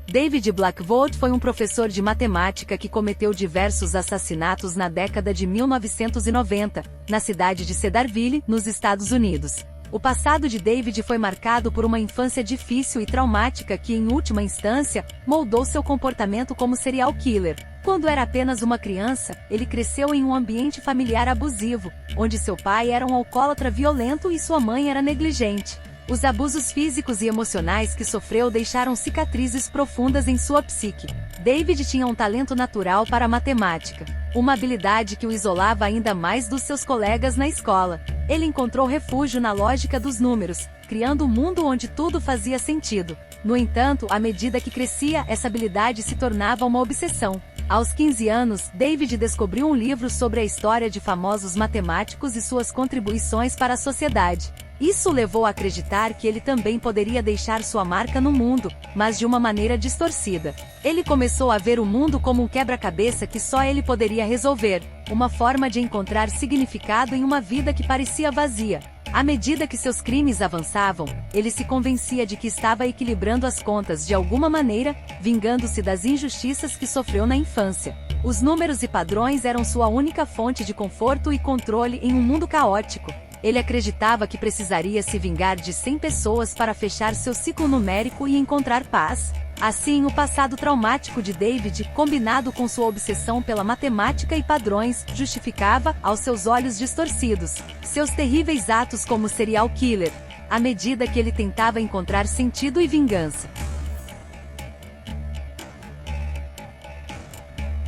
David Blackwood foi um professor de matemática que cometeu diversos assassinatos na década de 1990, na cidade de Cedarville, nos Estados Unidos. O passado de David foi marcado por uma infância difícil e traumática que, em última instância, moldou seu comportamento como serial killer. Quando era apenas uma criança, ele cresceu em um ambiente familiar abusivo, onde seu pai era um alcoólatra violento e sua mãe era negligente. Os abusos físicos e emocionais que sofreu deixaram cicatrizes profundas em sua psique. David tinha um talento natural para a matemática, uma habilidade que o isolava ainda mais dos seus colegas na escola. Ele encontrou refúgio na lógica dos números, criando um mundo onde tudo fazia sentido. No entanto, à medida que crescia, essa habilidade se tornava uma obsessão. Aos 15 anos, David descobriu um livro sobre a história de famosos matemáticos e suas contribuições para a sociedade. Isso o levou a acreditar que ele também poderia deixar sua marca no mundo, mas de uma maneira distorcida. Ele começou a ver o mundo como um quebra-cabeça que só ele poderia resolver, uma forma de encontrar significado em uma vida que parecia vazia. À medida que seus crimes avançavam, ele se convencia de que estava equilibrando as contas de alguma maneira, vingando-se das injustiças que sofreu na infância. Os números e padrões eram sua única fonte de conforto e controle em um mundo caótico. Ele acreditava que precisaria se vingar de 100 pessoas para fechar seu ciclo numérico e encontrar paz. Assim, o passado traumático de David, combinado com sua obsessão pela matemática e padrões, justificava, aos seus olhos distorcidos, seus terríveis atos como serial killer, à medida que ele tentava encontrar sentido e vingança.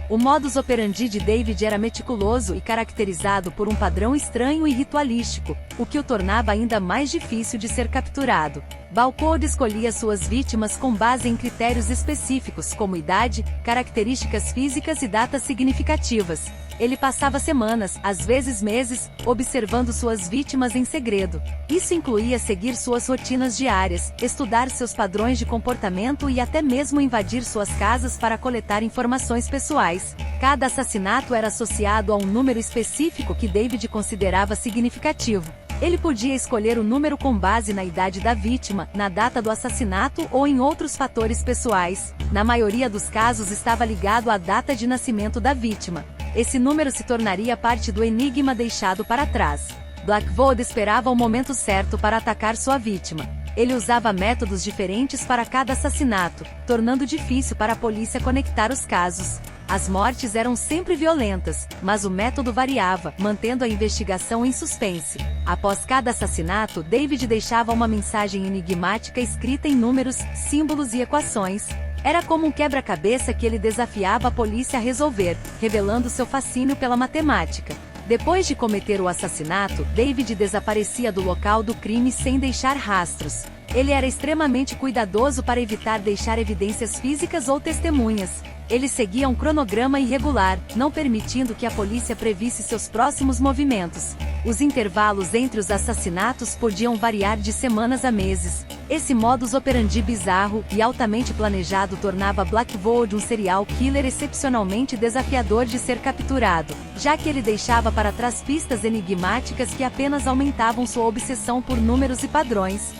O modus operandi de David era meticuloso e caracterizado por um padrão estranho e ritualístico, o que o tornava ainda mais difícil de ser capturado. Blackwood escolhia suas vítimas com base em critérios específicos como idade, características físicas e datas significativas. Ele passava semanas, às vezes meses, observando suas vítimas em segredo. Isso incluía seguir suas rotinas diárias, estudar seus padrões de comportamento e até mesmo invadir suas casas para coletar informações pessoais. Cada assassinato era associado a um número específico que David considerava significativo. Ele podia escolher o número com base na idade da vítima, na data do assassinato ou em outros fatores pessoais. Na maioria dos casos estava ligado à data de nascimento da vítima. Esse número se tornaria parte do enigma deixado para trás. Blackwood esperava o momento certo para atacar sua vítima. Ele usava métodos diferentes para cada assassinato, tornando difícil para a polícia conectar os casos. As mortes eram sempre violentas, mas o método variava, mantendo a investigação em suspense. Após cada assassinato, David deixava uma mensagem enigmática escrita em números, símbolos e equações. Era como um quebra-cabeça que ele desafiava a polícia a resolver, revelando seu fascínio pela matemática. Depois de cometer o assassinato, David desaparecia do local do crime sem deixar rastros. Ele era extremamente cuidadoso para evitar deixar evidências físicas ou testemunhas. Ele seguia um cronograma irregular, não permitindo que a polícia previsse seus próximos movimentos. Os intervalos entre os assassinatos podiam variar de semanas a meses. Esse modus operandi bizarro e altamente planejado tornava Blackwood um serial killer excepcionalmente desafiador de ser capturado, já que ele deixava para trás pistas enigmáticas que apenas aumentavam sua obsessão por números e padrões.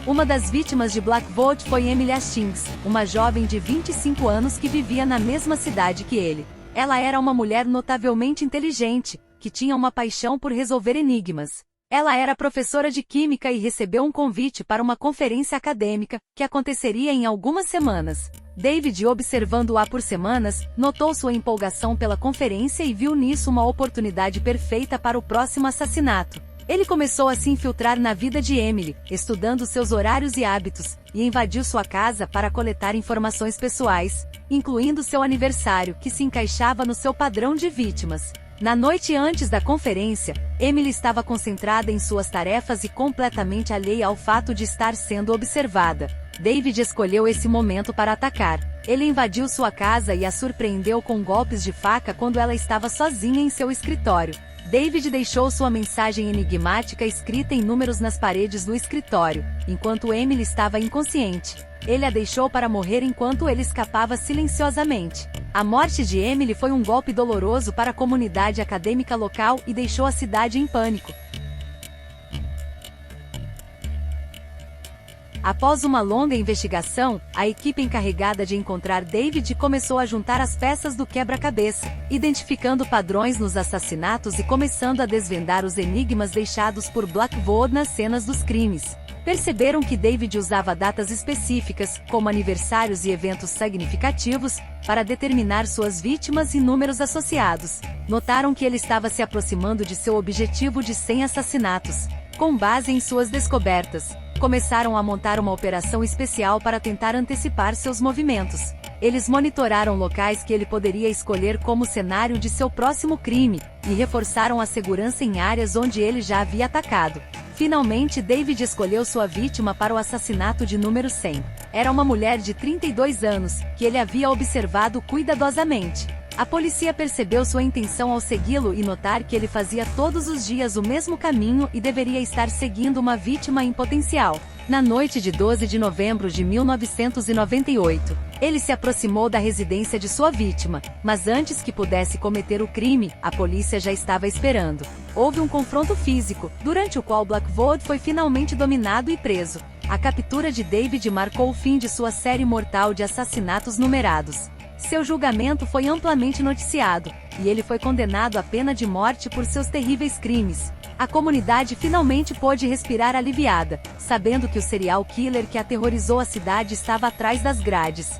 Uma das vítimas de Blackwood foi Emily Hastings, uma jovem de 25 anos que vivia na mesma cidade que ele. Ela era uma mulher notavelmente inteligente, que tinha uma paixão por resolver enigmas. Ela era professora de química e recebeu um convite para uma conferência acadêmica, que aconteceria em algumas semanas. David, observando-a por semanas, notou sua empolgação pela conferência e viu nisso uma oportunidade perfeita para o próximo assassinato. Ele começou a se infiltrar na vida de Emily, estudando seus horários e hábitos, e invadiu sua casa para coletar informações pessoais, incluindo seu aniversário, que se encaixava no seu padrão de vítimas. Na noite antes da conferência, Emily estava concentrada em suas tarefas e completamente alheia ao fato de estar sendo observada. David escolheu esse momento para atacar. Ele invadiu sua casa e a surpreendeu com golpes de faca quando ela estava sozinha em seu escritório. David deixou sua mensagem enigmática escrita em números nas paredes do escritório, enquanto Emily estava inconsciente. Ele a deixou para morrer enquanto ele escapava silenciosamente. A morte de Emily foi um golpe doloroso para a comunidade acadêmica local e deixou a cidade em pânico. Após uma longa investigação, a equipe encarregada de encontrar David começou a juntar as peças do quebra-cabeça, identificando padrões nos assassinatos e começando a desvendar os enigmas deixados por Blackwood nas cenas dos crimes. Perceberam que David usava datas específicas, como aniversários e eventos significativos, para determinar suas vítimas e números associados. Notaram que ele estava se aproximando de seu objetivo de 100 assassinatos. Com base em suas descobertas, começaram a montar uma operação especial para tentar antecipar seus movimentos. Eles monitoraram locais que ele poderia escolher como cenário de seu próximo crime, e reforçaram a segurança em áreas onde ele já havia atacado. Finalmente, David escolheu sua vítima para o assassinato de número 100. Era uma mulher de 32 anos, que ele havia observado cuidadosamente. A polícia percebeu sua intenção ao segui-lo e notar que ele fazia todos os dias o mesmo caminho e deveria estar seguindo uma vítima em potencial. Na noite de 12 de novembro de 1998, ele se aproximou da residência de sua vítima, mas antes que pudesse cometer o crime, a polícia já estava esperando. Houve um confronto físico, durante o qual Blackwood foi finalmente dominado e preso. A captura de David marcou o fim de sua série mortal de assassinatos numerados. Seu julgamento foi amplamente noticiado, e ele foi condenado à pena de morte por seus terríveis crimes. A comunidade finalmente pôde respirar aliviada, sabendo que o serial killer que aterrorizou a cidade estava atrás das grades.